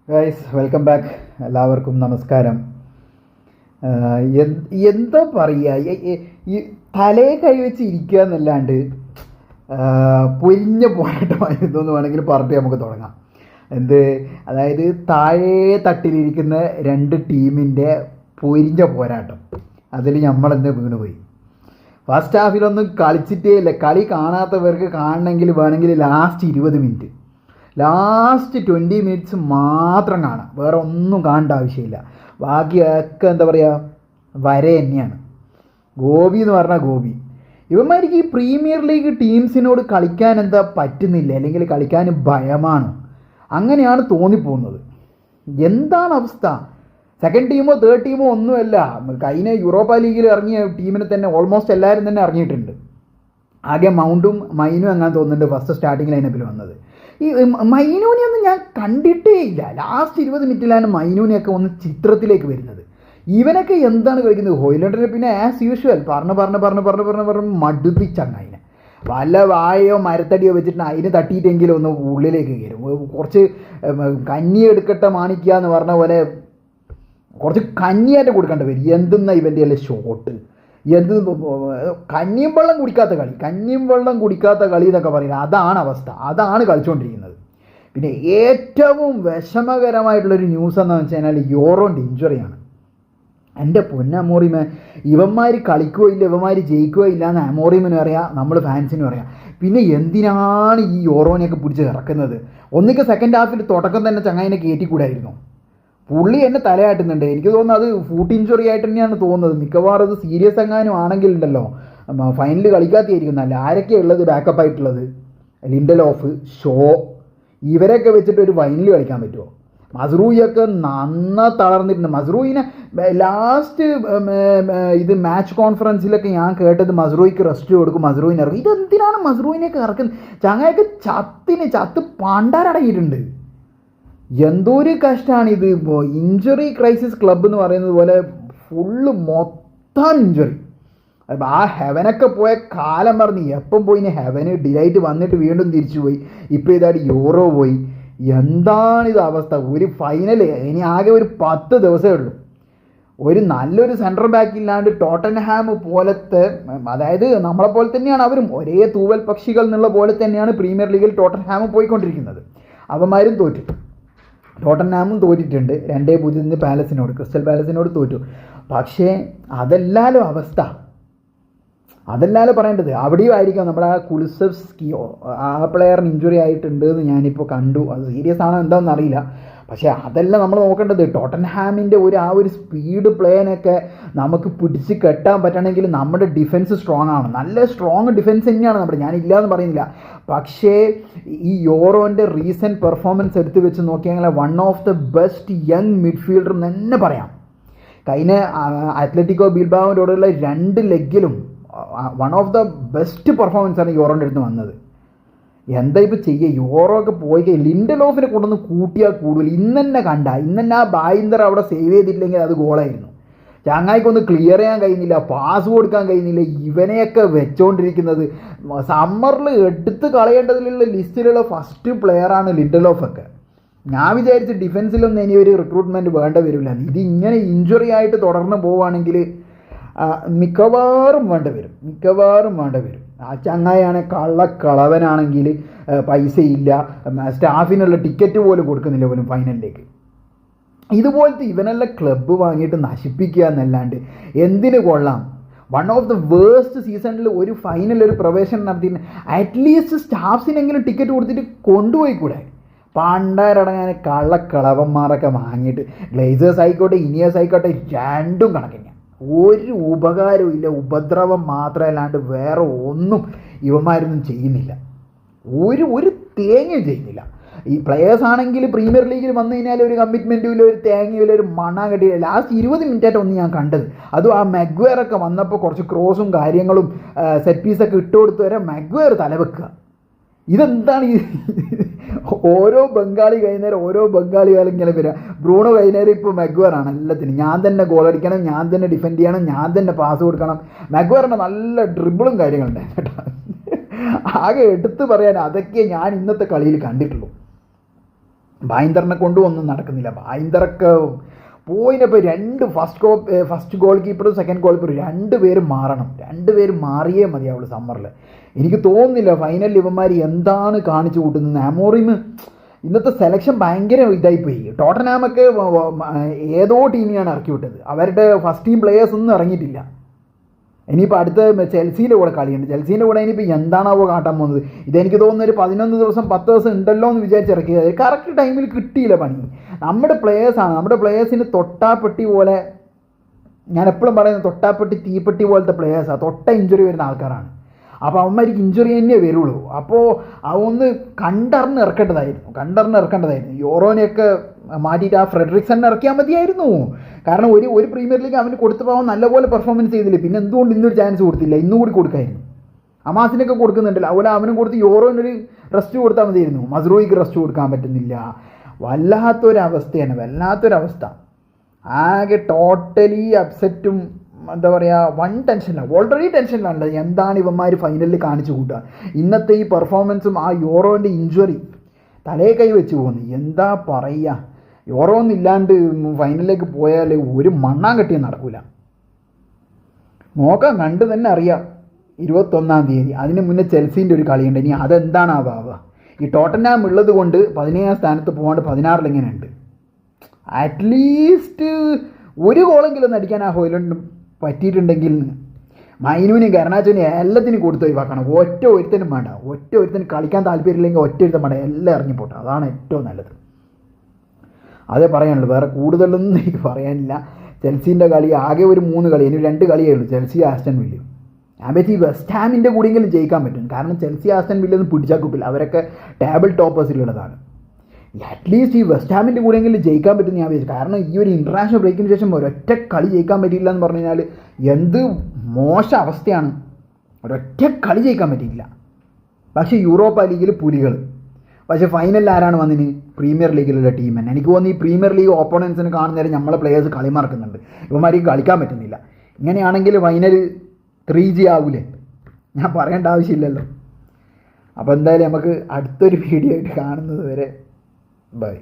Guys welcome back. എല്ലാവർക്കും നമസ്കാരം. എന്താ പറയുക, ഈ തലയെ കഴിവെച്ച് ഇരിക്കുക എന്നല്ലാണ്ട് പൊരിഞ്ഞ പോരാട്ടമായിരുന്നു എന്ന് വേണമെങ്കിൽ പറഞ്ഞിട്ട് നമുക്ക് തുടങ്ങാം. അതായത് താഴെ തട്ടിലിരിക്കുന്ന രണ്ട് ടീമിൻ്റെ പൊരിഞ്ഞ പോരാട്ടം. അതിൽ നമ്മളെന്നെ വീണുപോയി. ഫസ്റ്റ് ഹാഫിലൊന്നും കളിച്ചിട്ടേ ഇല്ല. കളി കാണാത്തവർക്ക് കാണണമെങ്കിൽ വേണമെങ്കിൽ ലാസ്റ്റ് 20 മിനിറ്റ്, ലാസ്റ്റ് 20 മിനിറ്റ്സ് മാത്രം കാണാം. വേറെ ഒന്നും കാണേണ്ട ആവശ്യമില്ല. ബാക്കിയൊക്കെ എന്താ പറയുക, വര തന്നെയാണ്. ഗോപി എന്ന് പറഞ്ഞാൽ ഗോപി. ഇവന്മാർക്ക് ഈ പ്രീമിയർ ലീഗ് ടീംസിനോട് കളിക്കാൻ എന്താ പറ്റുന്നില്ല, അല്ലെങ്കിൽ കളിക്കാൻ ഭയമാണോ? അങ്ങനെയാണ് തോന്നിപ്പോകുന്നത്. എന്താണ് അവസ്ഥ? സെക്കൻഡ് ടീമോ തേർഡ് ടീമോ ഒന്നുമല്ല. കഴിഞ്ഞ യൂറോപ്പ ലീഗിൽ ഇറങ്ങിയ ടീമിനെ തന്നെ ഓൾമോസ്റ്റ് എല്ലാവരും തന്നെ ഇറങ്ങിയിട്ടുണ്ട്. ആകെ മൗണ്ടും മൈനും എങ്ങനെ തോന്നുന്നുണ്ട് ഫസ്റ്റ് സ്റ്റാർട്ടിംഗ് ലൈനപ്പിൽ വന്നത്. ഈ മൈനൂനെയൊന്നും ഞാൻ കണ്ടിട്ടേ ഇല്ല. ലാസ്റ്റ് 20 മിനിറ്റിലാണ് മൈനൂനെയൊക്കെ ഒന്ന് ചിത്രത്തിലേക്ക് വരുന്നത്. ഇവനൊക്കെ എന്താണ് കളിക്കുന്നത്? ഹോയ്ലൻഡിനെ പിന്നെ ആസ് യൂഷ്വൽ പറഞ്ഞ് മടുപ്പിച്ചങ്ങതിനെ. വല്ല വായയോ മരത്തടിയോ വെച്ചിട്ട് അതിന് തട്ടിയിട്ടെങ്കിലും ഒന്ന് ഉള്ളിലേക്ക് കയറും. കുറച്ച് കഞ്ഞി എടുക്കട്ടെ മാണിക്കുക എന്ന് പറഞ്ഞ പോലെ കുറച്ച് കഞ്ഞിയായിട്ട് കൊടുക്കേണ്ടി വരും. എന്തെന്നാ ഇവൻ്റെ അല്ലേ ഷോട്ട്, കഞ്ഞിയും വെള്ളം കുടിക്കാത്ത കളി എന്നൊക്കെ പറയുന്നത്. അതാണ് അവസ്ഥ, അതാണ് കളിച്ചുകൊണ്ടിരിക്കുന്നത്. പിന്നെ ഏറ്റവും വിഷമകരമായിട്ടുള്ളൊരു ന്യൂസ് എന്താണെന്ന് വെച്ച് കഴിഞ്ഞാൽ യൂറോൻ്റെ ഇഞ്ചുറിയാണ്. എൻ്റെ പൊന്നമോറിമ, ഇവന്മാർ കളിക്കുകയോ ഇല്ല, ഇവന്മാർ ജയിക്കുകയോ ഇല്ല എന്ന് അമോറിമിനും അറിയാം, നമ്മൾ ഫാൻസിനും അറിയാം. പിന്നെ എന്തിനാണ് ഈ യൂറോനെയൊക്കെ പിടിച്ച് ഇറക്കുന്നത്? ഒന്നിക്ക് സെക്കൻഡ് ഹാഫിൽ തുടക്കം തന്നെ ചങ്ങായിനെ കയറ്റിക്കൂടായിരുന്നു. പുള്ളി എന്നെ തലയാട്ടുന്നുണ്ട്. എനിക്ക് തോന്നുന്നത് അത് ഫൂട്ട് ഇഞ്ചുറി ആയിട്ട് തന്നെയാണ് തോന്നുന്നത്. മിക്കവാറും അത് സീരിയസ് എങ്ങാനും ആണെങ്കിലുണ്ടല്ലോ ഫൈനൽ കളിക്കാത്തയായിരിക്കും നല്ല. ആരൊക്കെയാണ് ഉള്ളത് ബാക്കപ്പ് ആയിട്ടുള്ളത്? ലിൻഡലോഫ്, ഷോ, ഇവരൊക്കെ വെച്ചിട്ട് ഒരു ഫൈനൽ കളിക്കാൻ പറ്റുമോ? മസ്റൂയിയൊക്കെ തളർന്നിട്ടുണ്ട്. മസ്റൂയിനെ ലാസ്റ്റ് ഇത് മാച്ച് കോൺഫറൻസിലൊക്കെ ഞാൻ കേട്ടത് മസ്റൂയിക്ക് റെസ്റ്റ് കൊടുക്കും, മസ്റൂയിനെ ഇറക്കും. ഇതെന്തിനാണ് മസ്റൂയിനെയൊക്കെ ഇറക്കുന്നത്? ചങ്ങയൊക്കെ ചത്ത് പണ്ടാരടങ്ങിയിട്ടുണ്ട്. എന്തോ ഒരു കഷ്ടമാണിത്. ഇഞ്ചുറി ക്രൈസിസ് ക്ലബ്ബ് എന്ന് പറയുന്നത് പോലെ മൊത്തം ഇഞ്ചുറി. ആ ഹെവനൊക്കെ പോയ കാലം പറഞ്ഞ് എപ്പം പോയിന് ഹെവന് ഡിലൈറ്റ് വന്നിട്ട് വീണ്ടും തിരിച്ചു പോയി. ഇപ്പോൾ ഇതായിട്ട് യൂറോ പോയി. എന്താണിത് അവസ്ഥ? ഒരു ഫൈനൽ ഇനി ആകെ ഒരു 10 ദിവസമേ ഉള്ളൂ. ഒരു നല്ലൊരു സെൻട്രൽ ബാക്ക് ഇല്ലാണ്ട് ടോട്ടൻഹാം പോലത്തെ, അതായത് നമ്മളെപ്പോലെ തന്നെയാണ് അവരും, ഒരേ തൂവൽ പക്ഷികൾ എന്നുള്ള പോലെ തന്നെയാണ് പ്രീമിയർ ലീഗിൽ ടോട്ടൻഹാം പോയിക്കൊണ്ടിരിക്കുന്നത്. അവന്മാരും തോറ്റു. ടോട്ടൻഹാമും തോറ്റിട്ടുണ്ട് 2-0 പാലസിനോട്, ക്രിസ്റ്റൽ പാലസിനോട് തോറ്റു. പക്ഷേ അതല്ലാലോ അവസ്ഥ, അതല്ലാലോ പറയേണ്ടത്. അവിടെയും ആയിരിക്കാം നമ്മുടെ ആ കുലുസെവ്സ്കിയോ ആ പ്ലെയറിന് ഇഞ്ചുറി ആയിട്ടുണ്ട് എന്ന് ഞാനിപ്പോൾ കണ്ടു. അത് സീരിയസ് ആണോ എന്താണെന്ന് അറിയില്ല. പക്ഷേ അതല്ല നമ്മൾ നോക്കേണ്ടത്. ടോട്ടൻഹാമിൻ്റെ ആ ഒരു സ്പീഡ് പ്ലേനൊക്കെ നമുക്ക് പിടിച്ച് കെട്ടാൻ പറ്റണമെങ്കിൽ നമ്മുടെ ഡിഫൻസ് സ്ട്രോങ് ആണ്. നല്ല സ്ട്രോങ് ഡിഫൻസ് തന്നെയാണ് നമ്മുടെ, ഞാനില്ല എന്ന് പറയുന്നില്ല. പക്ഷേ ഈ യൂറോൻ്റെ റീസെൻറ്റ് പെർഫോമൻസ് എടുത്ത് വെച്ച് നോക്കിയാൽ one of the best young midfielder എന്ന് തന്നെ പറയാം. കഴിഞ്ഞ അത്ലറ്റിക്കോ ബിൽബാവിനോടുള്ള 2 ലെഗിലും വൺ ഓഫ് ദ ബെസ്റ്റ് പെർഫോമൻസാണ് യൂറോൻ്റെ അടുത്ത് വന്നത്. എന്താ ഇപ്പോൾ ചെയ്യുക? യൂറോ ഒക്കെ പോയി ലിൻഡലോഫിനെ കൊണ്ടൊന്ന് കൂട്ടിയാൽ കൂടുതൽ. ഇന്നെ ആ ബായിന്ദർ അവിടെ സേവ് ചെയ്തിട്ടില്ലെങ്കിൽ അത് ഗോളായിരുന്നു. ചങ്ങായിക്കൊന്ന് ക്ലിയർ ചെയ്യാൻ കഴിയുന്നില്ല, പാസ് കൊടുക്കാൻ കഴിയുന്നില്ല. ഇവനെയൊക്കെ വെച്ചോണ്ടിരിക്കുന്നത് സമ്മറിൽ എടുത്ത് കളയേണ്ടതിലുള്ള ലിസ്റ്റിലുള്ള ഫസ്റ്റ് പ്ലെയറാണ് ലിൻഡലോഫൊക്കെ. ഞാൻ വിചാരിച്ച് ഡിഫൻസിലൊന്നും ഇനി ഒരു റിക്രൂട്ട്മെൻറ്റ് വേണ്ട വരില്ല. ഇതിങ്ങനെ ഇഞ്ചുറി ആയിട്ട് തുടർന്ന് പോവുകയാണെങ്കിൽ മിക്കവാറും വേണ്ട വരും. ആ ചങ്ങായാണ് കള്ളക്കളവനാണെങ്കിൽ പൈസയില്ല, സ്റ്റാഫിനുള്ള ടിക്കറ്റ് പോലും കൊടുക്കുന്നില്ല പോലും ഫൈനലിലേക്ക്. ഇതുപോലത്തെ ഇവനെല്ലാം ക്ലബ്ബ് വാങ്ങിയിട്ട് നശിപ്പിക്കുക എന്നല്ലാണ്ട് എന്തിനു കൊള്ളാം? വൺ ഓഫ് ദ വേഴ്സ്റ്റ് സീസണിൽ ഒരു ഫൈനൽ ഒരു പ്രവേശനം നടത്തിയിട്ട് അറ്റ്ലീസ്റ്റ് സ്റ്റാഫ്സിനെങ്കിലും ടിക്കറ്റ് കൊടുത്തിട്ട് കൊണ്ടുപോയിക്കൂടെ? പണ്ടാരടങ്ങാൻ കള്ളക്കളവന്മാരൊക്കെ വാങ്ങിയിട്ട് ഗ്ലേസേഴ്സ് ആയിക്കോട്ടെ ഇനിയേഴ്സ് ആയിക്കോട്ടെ രണ്ടും കണക്കിന് ഒരു ഉപകാരവും ഇല്ല. ഉപദ്രവം മാത്രമല്ലാണ്ട് വേറെ ഒന്നും ഇവന്മാരൊന്നും ചെയ്യുന്നില്ല. ഒരു തേങ്ങയും ചെയ്യുന്നില്ല. ഈ പ്ലെയേഴ്സ് ആണെങ്കിൽ പ്രീമിയർ ലീഗിൽ വന്നു കഴിഞ്ഞാൽ ഒരു കമ്മിറ്റ്മെൻറ്റും ഇല്ല, ഒരു തേങ്ങയും ഇല്ല, ഒരു മണ്ണാങ്കട്ടിയില്ല. ലാസ്റ്റ് 20 മിനിറ്റായിട്ട് ഒന്ന് ഞാൻ കണ്ടത്. അതും ആ മെഗ്വയറൊക്കെ വന്നപ്പോൾ കുറച്ച് ക്രോസും കാര്യങ്ങളും സെറ്റ് പീസൊക്കെ ഇട്ട് കൊടുത്ത് വരെ മെഗ്വയർ തലവെക്കുക. ഇതെന്താണ് ഈ ഓരോ ബംഗാളി കഴിഞ്ഞേരം ഓരോ ബംഗാളി കാലം ഇങ്ങനെ വരിക. ബ്രൂണോ കഴിഞ്ഞേരം ഇപ്പോൾ മെഗ്വയറാണ് എല്ലാത്തിനും. ഞാൻ തന്നെ ഗോളടിക്കണം, ഞാൻ തന്നെ ഡിഫെൻഡ് ചെയ്യണം, ഞാൻ തന്നെ പാസ് കൊടുക്കണം. മെഗ്വയറിൻ്റെ നല്ല ഡ്രിബിളും കാര്യങ്ങളുണ്ടായിരുന്നു കേട്ടോ. ആകെ എടുത്ത് പറയാൻ അതൊക്കെ ഞാൻ ഇന്നത്തെ കളിയിൽ കണ്ടിട്ടുള്ളൂ. ഭായിന്ദറിനെ കൊണ്ടും ഒന്നും നടക്കുന്നില്ല. ഭായിന്ദറൊക്കെ പോയിനപ്പോൾ ഫസ്റ്റ് ഗോൾ കീപ്പറും സെക്കൻഡ് ഗോൾ കീപ്പറും 2 പേരും മാറണം. 2 പേരും മാറിയേ മതിയാവുള്ളൂ സമ്മറിൽ. എനിക്ക് തോന്നുന്നില്ല ഫൈനലിൽ ഇവന്മാർ എന്താണ് കാണിച്ചു കൂട്ടുന്നത്. അമോറിം ഇന്നത്തെ സെലക്ഷൻ ഭയങ്കര ഇതായിപ്പോയി. ടോട്ടനാമൊക്കെ ഏതോ ടീമിനെയാണ് ഇറക്കി വിട്ടത്. അവരുടെ ഫസ്റ്റ് ടീം പ്ലേയേഴ്സ് ഒന്നും ഇറങ്ങിയിട്ടില്ല. ഇനിയിപ്പോൾ അടുത്ത ചെൽസിയുടെ കൂടെ കളിയുണ്ട്. ചെൽസീൻ്റെ കൂടെ ഇനിയിപ്പോൾ എന്താണാവോ കാട്ടാൻ പോകുന്നത്. ഇതെനിക്ക് തോന്നുന്ന ഒരു 11 ദിവസം 10 ദിവസം ഉണ്ടല്ലോ എന്ന് വിചാരിച്ചിറക്കിയത്. കറക്റ്റ് ടൈമിൽ കിട്ടിയില്ല പണി. നമ്മുടെ പ്ലേയേഴ്സാണ്. നമ്മുടെ പ്ലേയേഴ്സിന് തൊട്ടാപ്പെട്ടി പോലെ, ഞാൻ എപ്പോഴും പറയുന്നത് തൊട്ടാപ്പെട്ടി തീപ്പെട്ടി പോലത്തെ പ്ലേയേഴ്സാണ്. തൊട്ട ഇഞ്ചുറി വരുന്ന ആൾക്കാരാണ്. അപ്പോൾ അവന്മാർക്ക് ഇഞ്ചുറി തന്നെ വരുള്ളൂ. അപ്പോൾ അതൊന്ന് കണ്ടറിഞ്ഞ് ഇറക്കേണ്ടതായിരുന്നു. യൂറോനെയൊക്കെ മാറ്റിയിട്ട് ആ ഫ്രെഡറിക്സനെ ഇറക്കിയാൽ മതിയായിരുന്നു. കാരണം ഒരു പ്രീമിയർ ലീഗ് അവന് കൊടുത്തപ്പോൾ അവൻ നല്ലപോലെ പെർഫോമൻസ് ചെയ്തില്ല. പിന്നെ എന്തുകൊണ്ട് ഇന്നൊരു ചാൻസ് കൊടുത്തില്ല? ഇന്നുകൂടി കൊടുക്കായിരുന്നു. അമാസിനൊക്കെ കൊടുക്കുന്നുണ്ടല്ലോ. അതുപോലെ അവനും കൊടുത്ത് യൂറോനൊരു റെസ്റ്റ് കൊടുത്താൽ മതിയായിരുന്നു. മസ്റൂയിക്ക് റെസ്റ്റ് കൊടുക്കാൻ പറ്റുന്നില്ല. വല്ലാത്തൊരവസ്ഥ. ആകെ ടോട്ടലി അപ്സെറ്റും എന്താ പറയുക, ഓൾറെഡി ടെൻഷനിലാണ്. എന്താണ് ഇവന്മാർ ഫൈനലിൽ കാണിച്ചു കൂട്ടുക? ഇന്നത്തെ ഈ പെർഫോമൻസും ആ യൂറോൻ്റെ ഇഞ്ചുറി തലേ കൈ വെച്ച് പോകുന്നു. എന്താ പറയുക, യൂറോ ഒന്നും ഇല്ലാണ്ട് ഫൈനലിലേക്ക് പോയാൽ ഒരു മണ്ണാങ്കട്ടിയും നടക്കില്ല. നോക്കാം, കണ്ട് തന്നെ അറിയാം. 21-ാം തീയതി അതിന് മുന്നേ ചെൽസീൻ്റെ ഒരു കളിയുണ്ട്. ഇനി അതെന്താണ് ആവുക? ഈ ടോട്ടൻഹാം ഉള്ളത് കൊണ്ട് 17ാം സ്ഥാനത്ത് പോകാണ്ട് 16 എങ്ങനെയുണ്ട്? അറ്റ്ലീസ്റ്റ് ഒരു ഗോളെങ്കിലും ഒന്ന് അടിക്കാൻ ആ ഹോയിലൻഡ് പറ്റിയിട്ടുണ്ടെങ്കിൽ മൈനുവിനും ഗർണാച്ചോനെയും എല്ലാത്തിനും കൊടുത്ത് ഒഴിവാക്കണം. ഒറ്റ ഒരുത്തനും കളിക്കാൻ താല്പര്യമില്ലെങ്കിൽ ഒറ്റ ഒരുത്തം വേണ്ട, എല്ലാം ഇറങ്ങിപ്പോട്ടെ. അതാണ് ഏറ്റവും നല്ലത്. അതേ പറയാനുള്ളൂ, വേറെ കൂടുതലൊന്നും എനിക്ക് പറയാനില്ല. ചെൽസീൻ്റെ കളി ആകെ ഒരു 3 കളി, ഇനി 2 കളിയേ ഉള്ളൂ, ചെൽസി ആസ്റ്റൺ വില്ല. ഞാൻ വെച്ച് ഈ വെസ്റ്റ് ഹാമിൻ്റെ കൂടെയെങ്കിലും ജയിക്കാൻ പറ്റും. കാരണം ചെൽസി ആസ്റ്റൺ വില്ല ഒന്നും പിടിച്ചാൽ കുപ്പില്ല, അവരൊക്കെ ടേബിൾ ടോപ്പേഴ്സിലുള്ളതാണ്. അറ്റ്ലീസ്റ്റ് ഈ വെസ്റ്റ് ഹാമിൻ്റെ കൂടെയെങ്കിലും ജയിക്കാൻ പറ്റുമെന്ന് ഞാൻ വിചാരിച്ചു. കാരണം ഈ ഒരു ഇൻ്റർനാഷണൽ ബ്രേക്കിന് ശേഷം ഒരൊറ്റ കളി ജയിക്കാൻ പറ്റിയില്ല എന്ന് പറഞ്ഞു കഴിഞ്ഞാൽ എന്ത് മോശം അവസ്ഥയാണ്. ഒരൊറ്റ കളി ജയിക്കാൻ പറ്റിയില്ല. പക്ഷേ യൂറോപ്പ ലീഗിൽ പുലികൾ. പക്ഷേ ഫൈനലിൽ ആരാണ് വന്നിന്? പ്രീമിയർ ലീഗിലുള്ള ടീം തന്നെ. എനിക്ക് തോന്നുന്നു ഈ പ്രീമിയർ ലീഗ് ഓപ്പോണൻസിന് കാണുന്നേരം നമ്മളെ പ്ലേയേഴ്സ് കളി മറക്കുന്നുണ്ട്. ഇവന്മാർക്ക് കളിക്കാൻ പറ്റുന്നില്ല. ഇങ്ങനെയാണെങ്കിൽ ഫൈനൽ 3G ആവൂലേ? ഞാൻ പറയേണ്ട ആവശ്യമില്ലല്ലോ. അപ്പോൾ എന്തായാലും നമുക്ക് അടുത്തൊരു വീഡിയോ ആയിട്ട് കാണുന്നത് വരെ ബൈ.